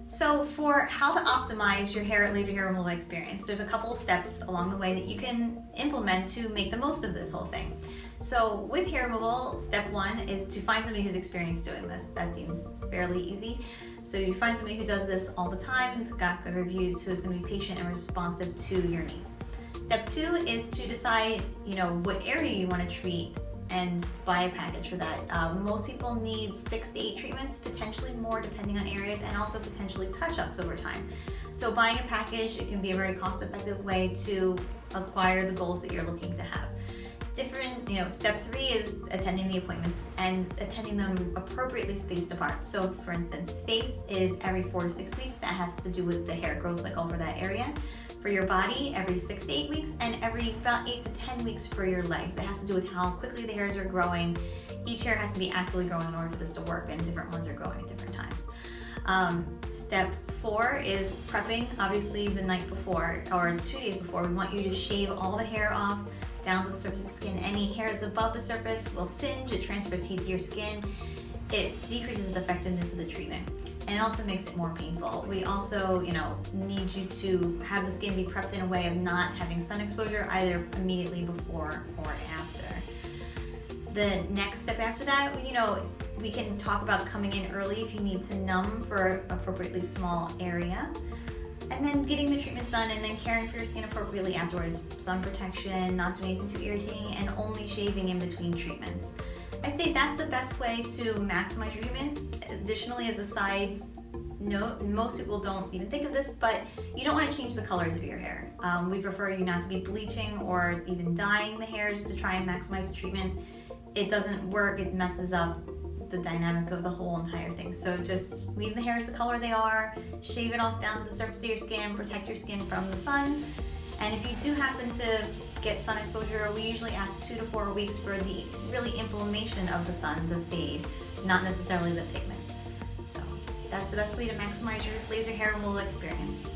So for how to optimize your laser hair removal experience, there's a couple of steps along the way that you can implement to make the most of this whole thing. So with hair removal, step one is to find somebody who's experienced doing this. That seems fairly easy. So you find somebody who does this all the time, who's got good reviews, who's going to be patient and responsive to your needs. Step two is to decide, what area you want to treat and buy a package for that. Most people need 6 to 8 treatments, potentially more depending on areas, and also potentially touch-ups over time. So buying a package, it can be a very cost-effective way to acquire the goals that you're looking to have. Step three is attending the appointments and attending them appropriately spaced apart. So for instance, face is every 4 to 6 weeks. That has to do with the hair growth cycle for that area. For your body, every 6 to 8 weeks, and every about 8 to 10 weeks for your legs. It has to do with how quickly the hairs are growing. Each hair has to be actively growing in order for this to work, and different ones are growing at different times. Step 4 is prepping, obviously the night before or 2 days before. We want you to shave all the hair off down to the surface of the skin. Any hairs above the surface will singe, it transfers heat to your skin. It decreases the effectiveness of the treatment, and it also makes it more painful. We also, need you to have the skin be prepped in a way of not having sun exposure either immediately before or after. The next step after that, we can talk about coming in early if you need to numb for appropriately small area, and then getting the treatments done and then caring for your skin appropriately afterwards. Sun protection, not doing anything too irritating, and only shaving in between treatments. I'd say that's the best way to maximize your treatment. Additionally, as a side note, most people don't even think of this, but you don't want to change the colors of your hair. We prefer you not to be bleaching or even dyeing the hairs to try and maximize the treatment. It doesn't work, it messes up the dynamic of the whole entire thing. So just leave the hairs the color they are, shave it off down to the surface of your skin, protect your skin from the sun. And if you do happen to get sun exposure, we usually ask 2 to 4 weeks for the really inflammation of the sun to fade, not necessarily the pigment. So that's the best way to maximize your laser hair removal experience.